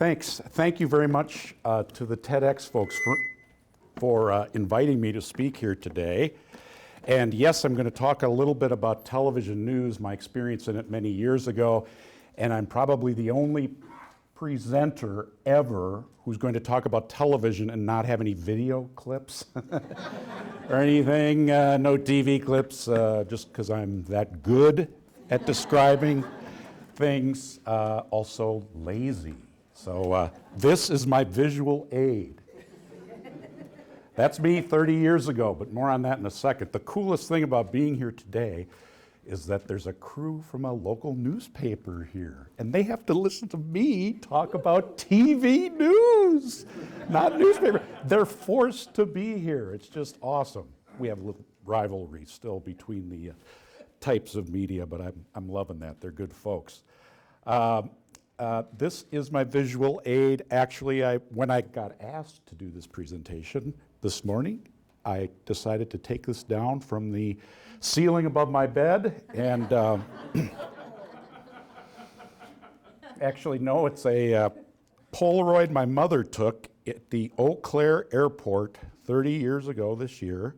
Thanks. Thank you very much to the TEDx folks for inviting me to speak here today. And yes, I'm going to talk a little bit about television news, my experience in it many years ago, and I'm probably the only presenter ever who's going to talk about television and not have any video clips or anything, no TV clips, just because I'm that good at describing things, also lazy. So this is my visual aid. That's me 30 years ago, but more on that in a second. The coolest thing about being here today is that there's a crew from a local newspaper here, and they have to listen to me talk about TV news, not newspaper. They're forced to be here. It's just awesome. We have a little rivalry still between the types of media, but I'm loving that. They're good folks. This is my visual aid. Actually, when I got asked to do this presentation this morning, I decided to take this down from the ceiling above my bed, and actually, no, it's a Polaroid my mother took at the Eau Claire Airport 30 years ago this year,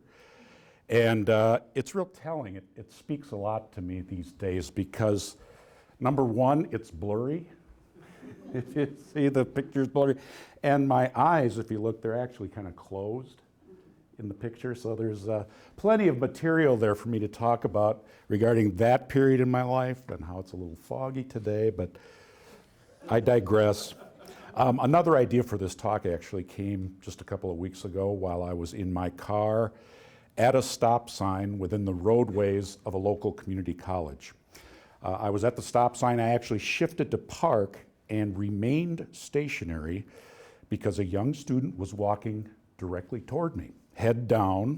and it's real telling. It speaks a lot to me these days because, number one, it's blurry. If you see the picture's blurry, and my eyes, if you look, they're actually kind of closed in the picture, so there's plenty of material there for me to talk about regarding that period in my life and how it's a little foggy today, but I digress. Another idea for this talk actually came just a couple of weeks ago while I was in my car at a stop sign within the roadways of a local community college. I was at the stop sign. I actually shifted to park and remained stationary because a young student was walking directly toward me, head down,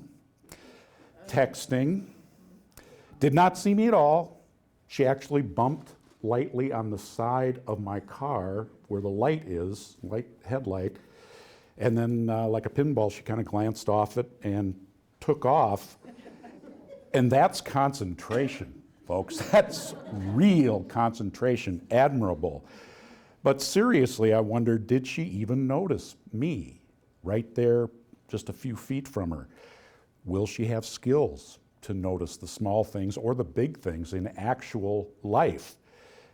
texting, did not see me at all. She actually bumped lightly on the side of my car where the light is, headlight, and then like a pinball, she kind of glanced off it and took off. And that's concentration, folks. That's real concentration, admirable. But seriously, I wondered, did she even notice me right there just a few feet from her? Will she have skills to notice the small things or the big things in actual life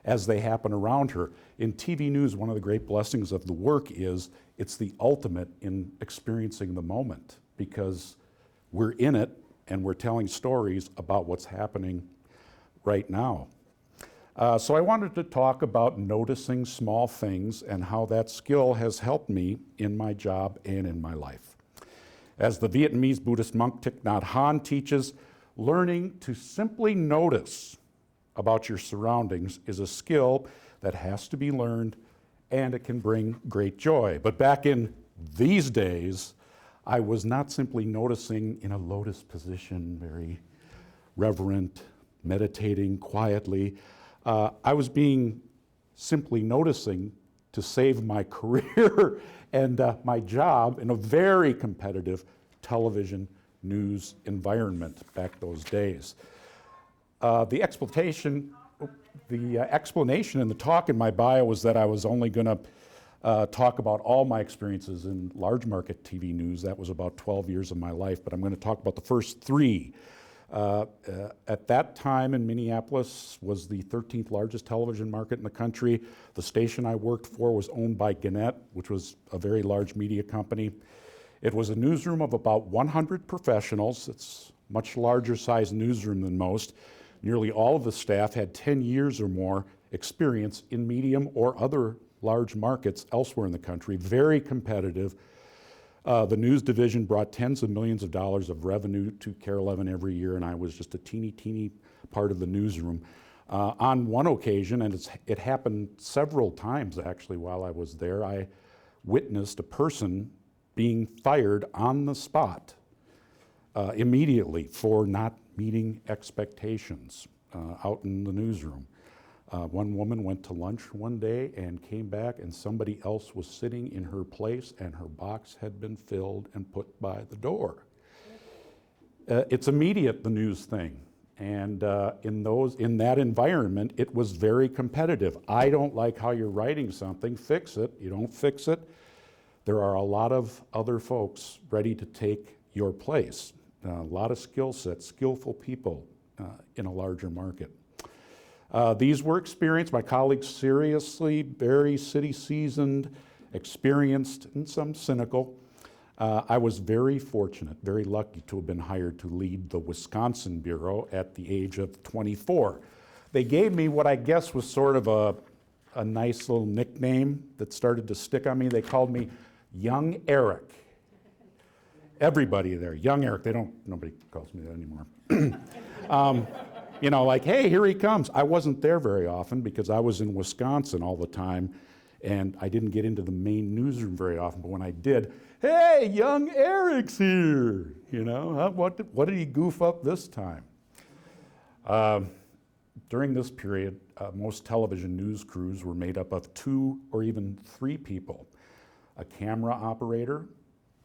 as they happen around her? In TV news, one of the great blessings of the work is it's the ultimate in experiencing the moment because we're in it and we're telling stories about what's happening right now. So I wanted to talk about noticing small things and how that skill has helped me in my job and in my life. As the Vietnamese Buddhist monk Thich Nhat Hanh teaches, learning to simply notice about your surroundings is a skill that has to be learned, and it can bring great joy. But back in these days, I was not simply noticing in a lotus position, very reverent, meditating quietly. I was simply noticing to save my career and my job in a very competitive television news environment back those days. The explanation in the talk in my bio was that I was only going to talk about all my experiences in large market TV news. That was about 12 years of my life, but I'm going to talk about the first 3. At that time in Minneapolis was the 13th largest television market in the country. The station I worked for was owned by Gannett, which was a very large media company. It was a newsroom of about 100 professionals. It's a much larger size newsroom than most. Nearly all of the staff had 10 years or more experience in medium or other large markets elsewhere in the country, very competitive. The news division brought tens of millions of dollars of revenue to KARE 11 every year, and I was just a teeny part of the newsroom. On one occasion, and it happened several times actually while I was there, I witnessed a person being fired on the spot immediately for not meeting expectations out in the newsroom. One woman went to lunch one day and came back, and somebody else was sitting in her place, and her box had been filled and put by the door. It's immediate, the news thing, And in that environment, it was very competitive. I don't like how you're writing something, fix it. You don't fix it, there are a lot of other folks ready to take your place. A lot of skill sets, skillful people in a larger market. These were experienced, my colleagues seriously, very city seasoned, experienced, and some cynical. I was very fortunate, very lucky to have been hired to lead the Wisconsin Bureau at the age of 24. They gave me what I guess was sort of a nice little nickname that started to stick on me. They called me Young Eric. Everybody there, Young Eric, nobody calls me that anymore. You know, like, hey, here he comes. I wasn't there very often because I was in Wisconsin all the time, and I didn't get into the main newsroom very often, but when I did, hey, Young Eric's here. You know, what did he goof up this time? During this period, most television news crews were made up of 2 or even 3 people: a camera operator,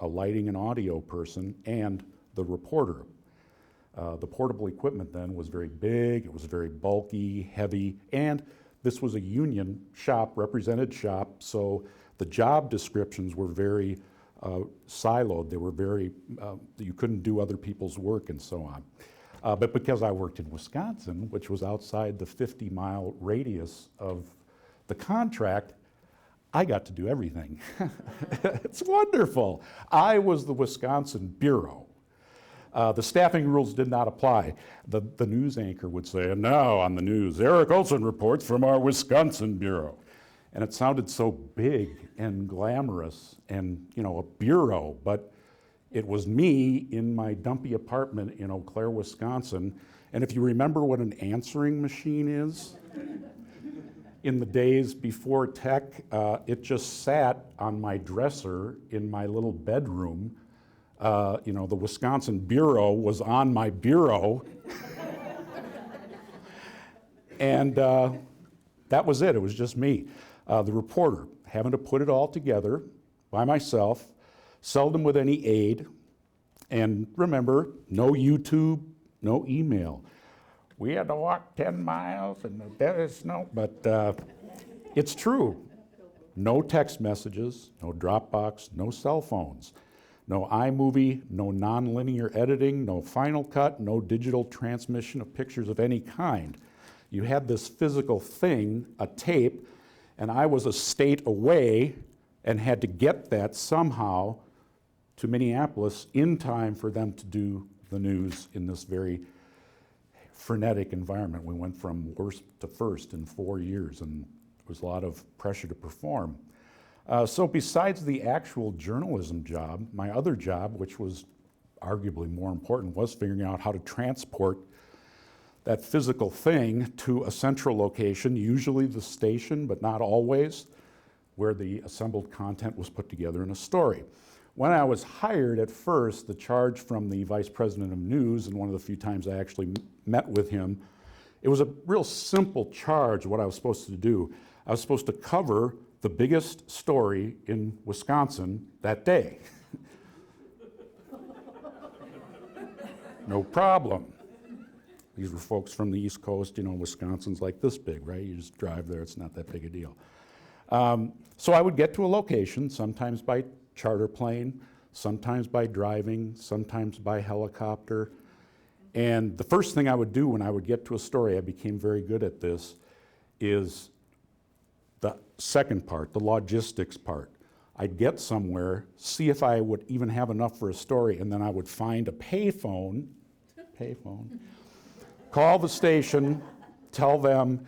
a lighting and audio person, and the reporter. The portable equipment then was very big, it was very bulky, heavy, and this was a union shop, represented shop, so the job descriptions were very siloed. They were very, you couldn't do other people's work and so on. But because I worked in Wisconsin, which was outside the 50-mile radius of the contract, I got to do everything. It's wonderful. I was the Wisconsin Bureau. The staffing rules did not apply. The news anchor would say, and now on the news, Eric Olson reports from our Wisconsin Bureau. And it sounded so big and glamorous and, you know, a bureau, but it was me in my dumpy apartment in Eau Claire, Wisconsin. And if you remember what an answering machine is, in the days before tech, it just sat on my dresser in my little bedroom. You know, the Wisconsin Bureau was on my bureau. And that was it. It was just me. The reporter, having to put it all together by myself, seldom with any aid. And remember, no YouTube, no email. We had to walk 10 miles in the dead of snow, but it's true. No text messages, no Dropbox, no cell phones, no iMovie, no nonlinear editing, no Final Cut, no digital transmission of pictures of any kind. You had this physical thing, a tape, and I was a state away and had to get that somehow to Minneapolis in time for them to do the news in this very frenetic environment. We went from worst to first in 4 years, and there was a lot of pressure to perform. So besides the actual journalism job, my other job, which was arguably more important, was figuring out how to transport that physical thing to a central location, usually the station, but not always, where the assembled content was put together in a story. When I was hired at first, the charge from the vice president of news, and one of the few times I actually met with him, it was a real simple charge, what I was supposed to do. I was supposed to cover the biggest story in Wisconsin that day. No problem. These were folks from the East Coast, you know, Wisconsin's like this big, right? You just drive there, it's not that big a deal. So I would get to a location, sometimes by charter plane, sometimes by driving, sometimes by helicopter. And the first thing I would do when I would get to a story, I became very good at this, is the second part, the logistics part. I'd get somewhere, see if I would even have enough for a story, and then I would find a payphone, call the station, tell them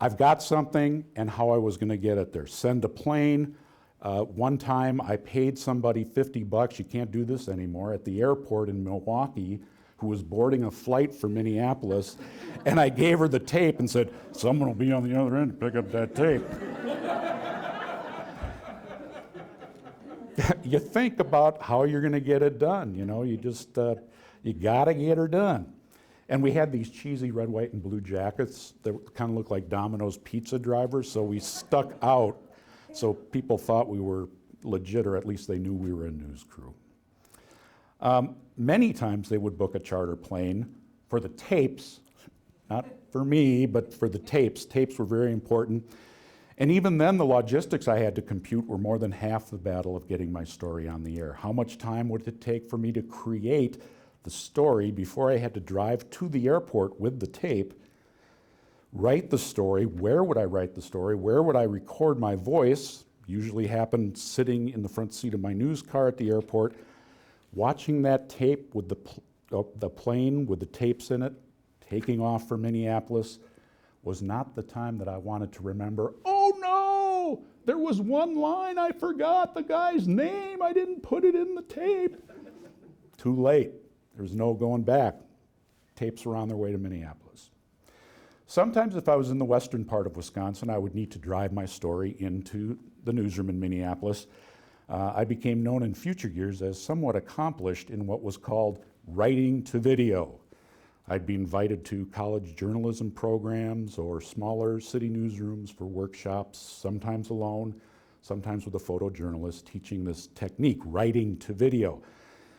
I've got something and how I was going to get it there. Send a plane. One time I paid somebody $50, you can't do this anymore, at the airport in Milwaukee, who was boarding a flight for Minneapolis, and I gave her the tape and said, someone will be on the other end to pick up that tape. You think about how you're going to get it done, you know, you just, you got to get her done. And we had these cheesy red, white, and blue jackets that kind of looked like Domino's pizza drivers, so we stuck out so people thought we were legit, or at least they knew we were a news crew. Many times they would book a charter plane for the tapes, not for me, but for the tapes. Tapes were very important. And even then, the logistics I had to compute were more than half the battle of getting my story on the air. How much time would it take for me to create the story before I had to drive to the airport with the tape, write the story? Where would I write the story? Where would I record my voice? Usually happened sitting in the front seat of my news car at the airport, watching that tape with the plane with the tapes in it, taking off for Minneapolis, was not the time that I wanted to remember, oh no, there was one line I forgot, the guy's name, I didn't put it in the tape. Too late. There's no going back. Tapes were on their way to Minneapolis. Sometimes if I was in the western part of Wisconsin, I would need to drive my story into the newsroom in Minneapolis. I became known in future years as somewhat accomplished in what was called writing to video. I'd be invited to college journalism programs or smaller city newsrooms for workshops, sometimes alone, sometimes with a photojournalist teaching this technique, writing to video.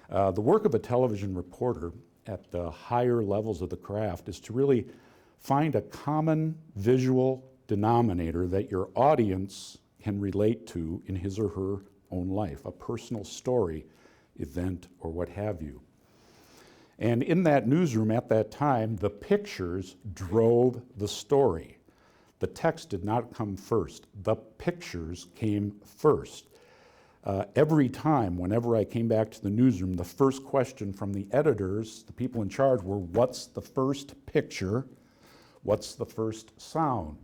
The work of a television reporter at the higher levels of the craft is to really find a common visual denominator that your audience can relate to in his or her own life, a personal story, event, or what have you. And in that newsroom at that time, the pictures drove the story. The text did not come first. The pictures came first. Every time, whenever I came back to the newsroom, the first question from the editors, the people in charge, were, what's the first picture? What's the first sound?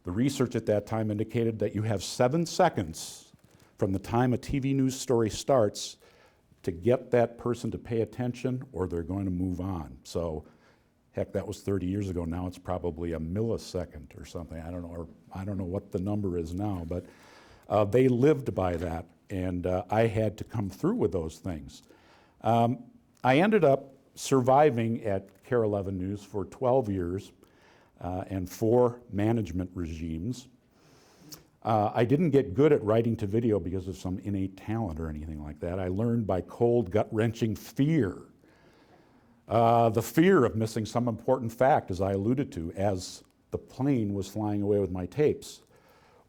The research at that time indicated that you have 7 seconds from the time a TV news story starts to get that person to pay attention, or they're going to move on. So, heck, that was 30 years ago. Now it's probably a millisecond or something. I don't know, or I don't know what the number is now, but they lived by that, and I had to come through with those things. I ended up surviving at KARE 11 News for 12 years and 4 management regimes. I didn't get good at writing to video because of some innate talent or anything like that. I learned by cold, gut-wrenching fear. The fear of missing some important fact, as I alluded to, as the plane was flying away with my tapes.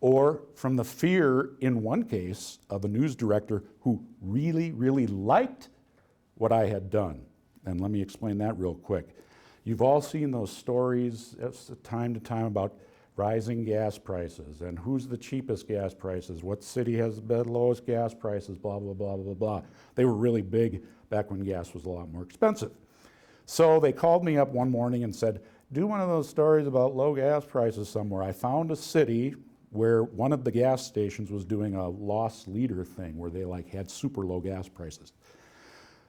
Or from the fear, in one case, of a news director who really, really liked what I had done. And let me explain that real quick. You've all seen those stories time to time about rising gas prices and who's the cheapest gas prices, what city has the lowest gas prices, blah, blah, blah, blah, blah. They were really big back when gas was a lot more expensive. So they called me up one morning and said, do one of those stories about low gas prices somewhere. I found a city where one of the gas stations was doing a loss leader thing where they had super low gas prices.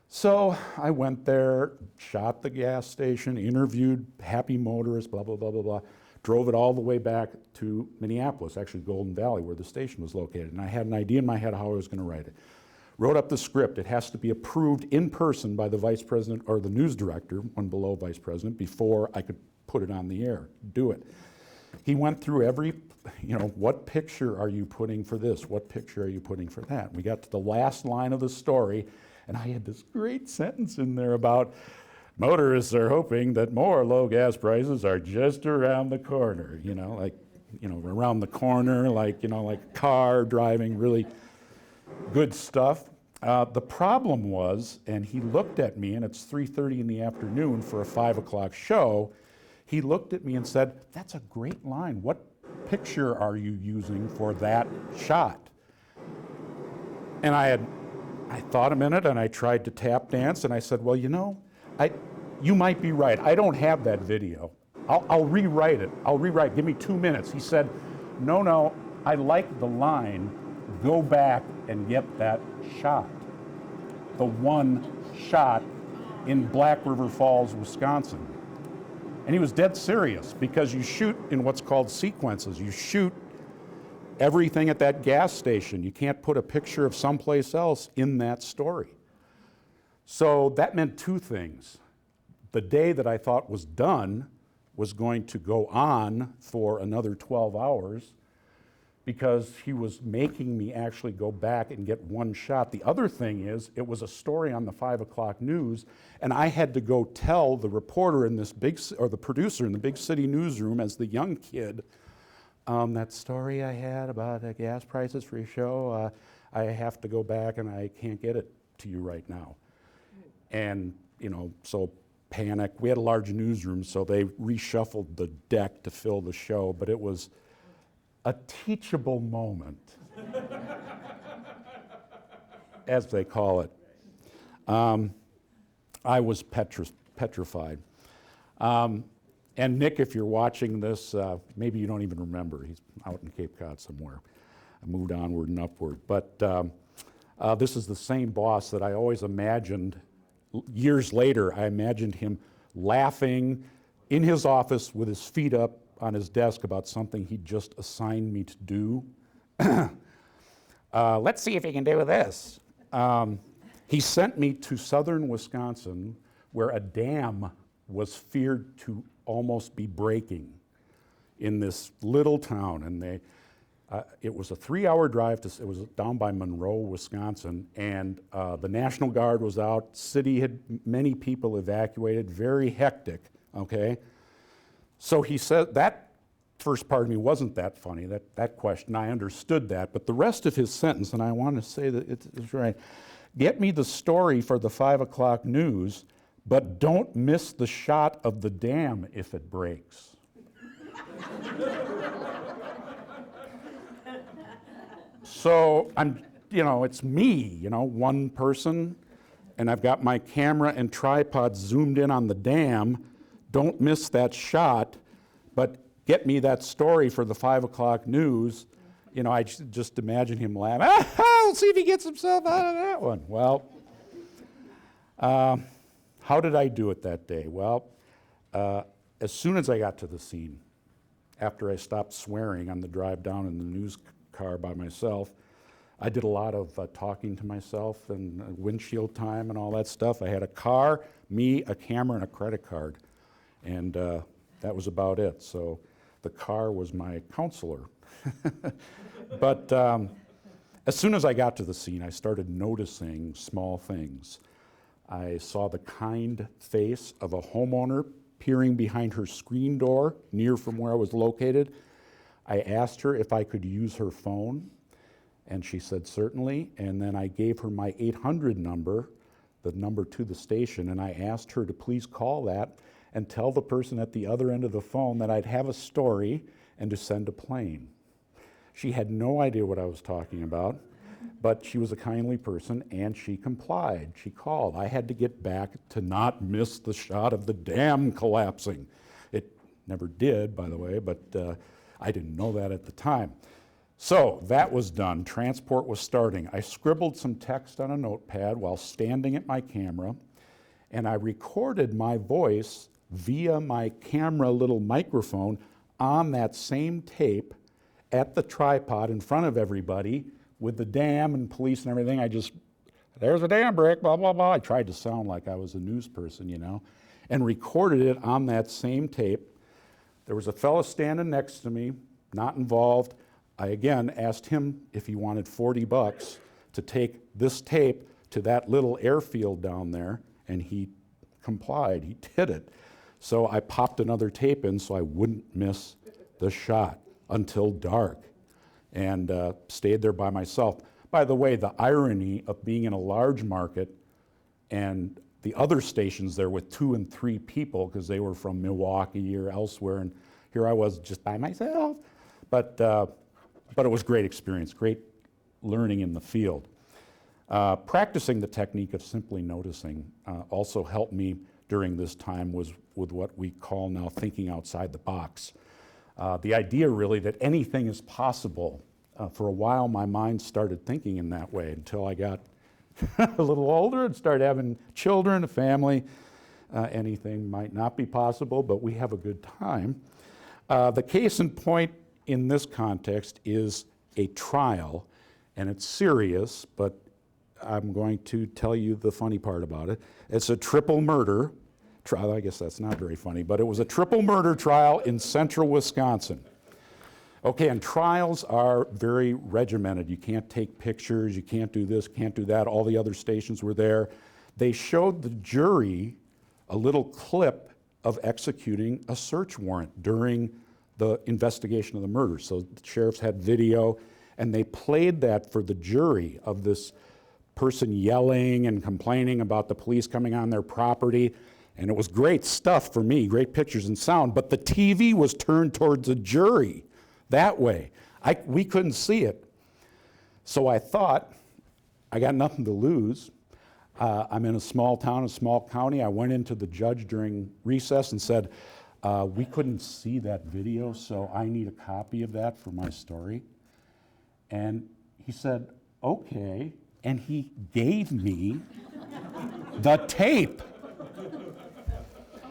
So I went there, shot the gas station, interviewed happy motorists, blah, blah, blah, blah, blah. Drove it all the way back to Minneapolis, actually Golden Valley, where the station was located. And I had an idea in my head how I was going to write it. Wrote up the script. It has to be approved in person by the vice president or the news director, one below vice president, before I could put it on the air, do it. He went through every, what picture are you putting for this? What picture are you putting for that? We got to the last line of the story, and I had this great sentence in there about, motorists are hoping that more low gas prices are just around the corner, around the corner, like car driving, really good stuff. The problem was, and he looked at me, and it's 3:30 in the afternoon for a 5 o'clock show, he looked at me and said, that's a great line. What picture are you using for that shot? And I thought a minute, and I tried to tap dance, and I said, well, you might be right. I don't have that video. I'll rewrite it. Give me 2 minutes. He said, no, I like the line. Go back and get that shot. The one shot in Black River Falls, Wisconsin. And he was dead serious because you shoot in what's called sequences. You shoot everything at that gas station. You can't put a picture of someplace else in that story. So that meant 2 things. The day that I thought was done was going to go on for another 12 hours. because he was making me actually go back and get one shot. The other thing is, it was a story on the 5 o'clock news, and I had to go tell the reporter in this or the producer in the big city newsroom as the young kid, that story I had about gas prices for your show, I have to go back and I can't get it to you right now. And, so panic. We had a large newsroom, so they reshuffled the deck to fill the show, but it was a teachable moment, as they call it. I was petrified. And Nick, if you're watching this, maybe you don't even remember. He's out in Cape Cod somewhere. I moved onward and upward. But this is the same boss that I always imagined. Years later, I imagined him laughing in his office with his feet up on his desk about something he just assigned me to do. Let's see if he can do this. He sent me to southern Wisconsin, where a dam was feared to almost be breaking in this little town. And it was a 3-hour drive it was down by Monroe, Wisconsin, and the National Guard was out. City had many people evacuated, very hectic, okay? So he said, that first part of me wasn't that funny, that question, I understood that, but the rest of his sentence, and I want to say that it's right, get me the story for the 5 o'clock news, but don't miss the shot of the dam if it breaks. So it's me, one person, and I've got my camera and tripod zoomed in on the dam. Don't miss that shot, but get me that story for the 5 o'clock news. I just imagine him laughing. We'll see if he gets himself out of that one. Well, how did I do it that day? Well, as soon as I got to the scene, after I stopped swearing on the drive down in the news car by myself, I did a lot of talking to myself and windshield time and all that stuff. I had a car, me, a camera, and a credit card. And that was about it. So the car was my counselor. But as soon as I got to the scene, I started noticing small things. I saw the kind face of a homeowner peering behind her screen door near from where I was located. I asked her if I could use her phone, and she said certainly. And then I gave her my 800 number, the number to the station, and I asked her to please call that and tell the person at the other end of the phone that I'd have a story and to send a plane. She had no idea what I was talking about, but she was a kindly person and she complied. She called. I had to get back to not miss the shot of the dam collapsing. It never did, by the way, but I didn't know that at the time. So that was done. Transport was starting. I scribbled some text on a notepad while standing at my camera, and I recorded my voice via my camera little microphone on that same tape at the tripod in front of everybody with the dam and police and everything. There's a dam break, blah, blah, blah. I tried to sound like I was a news person, and recorded it on that same tape. There was a fellow standing next to me, not involved. I again asked him if he wanted $40 to take this tape to that little airfield down there, and he complied. He did it. So I popped another tape in so I wouldn't miss the shot until dark, and stayed there by myself. By the way, the irony of being in a large market and the other stations there with 2 and 3 people, because they were from Milwaukee or elsewhere, and here I was just by myself. But it was a great experience, great learning in the field. Practicing the technique of simply noticing also helped me during this time with what we call now thinking outside the box. The idea really that anything is possible. For a while, my mind started thinking in that way until I got a little older and started having children, a family. Anything might not be possible, but we have a good time. The case in point in this context is a trial, and it's serious, but I'm going to tell you the funny part about it. It's a triple murder trial. I guess that's not very funny, but it was a triple murder trial in central Wisconsin. Okay, and trials are very regimented. You can't take pictures, you can't do this, can't do that. All the other stations were there. They showed the jury a little clip of executing a search warrant during the investigation of the murder. So the sheriffs had video, and they played that for the jury of this person yelling and complaining about the police coming on their property. And it was great stuff for me, great pictures and sound, but the TV was turned towards the jury that way. We couldn't see it. So I thought, I got nothing to lose. I'm in a small town, a small county. I went into the judge during recess and said, we couldn't see that video, so I need a copy of that for my story. And he said, okay. And he gave me the tape.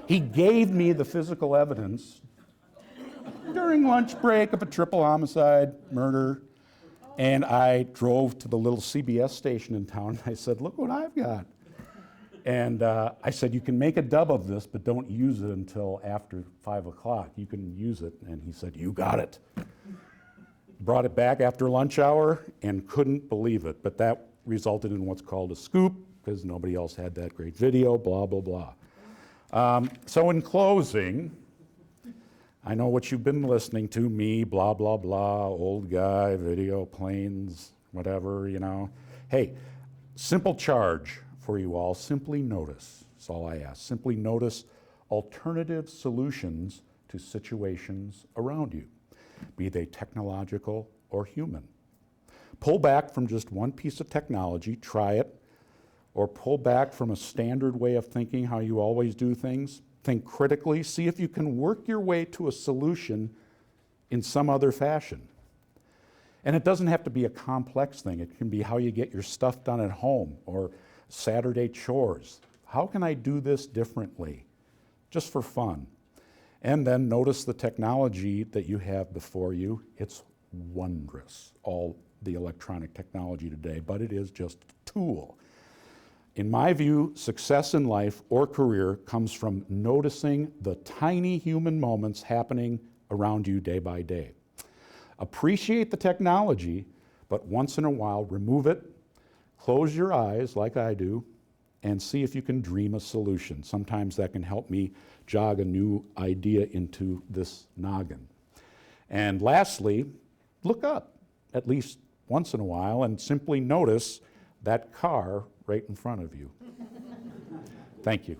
He gave me the physical evidence during lunch break of a triple homicide murder. And I drove to the little CBS station in town. And I said, look what I've got. And I said, you can make a dub of this, but don't use it until after 5 o'clock. You can use it. And he said, you got it. Brought it back after lunch hour and couldn't believe it. But that resulted in what's called a scoop, because nobody else had that great video, blah, blah, blah. So in closing, I know what you've been listening to, me, blah, blah, blah, old guy, video, planes, whatever, you know. Hey, simple charge for you all, simply notice. That's all I ask. Simply notice alternative solutions to situations around you, be they technological or human. Pull back from just one piece of technology, try it, or pull back from a standard way of thinking, how you always do things. Think critically, see if you can work your way to a solution in some other fashion. And it doesn't have to be a complex thing. It can be how you get your stuff done at home or Saturday chores. How can I do this differently, just for fun? And then notice the technology that you have before you. It's wondrous, all the electronic technology today, but it is just a tool. In my view, success in life or career comes from noticing the tiny human moments happening around you day by day. Appreciate the technology, but once in a while, remove it, close your eyes like I do, and see if you can dream a solution. Sometimes that can help me jog a new idea into this noggin. And lastly, look up at least once in a while and simply notice that car right in front of you. Thank you.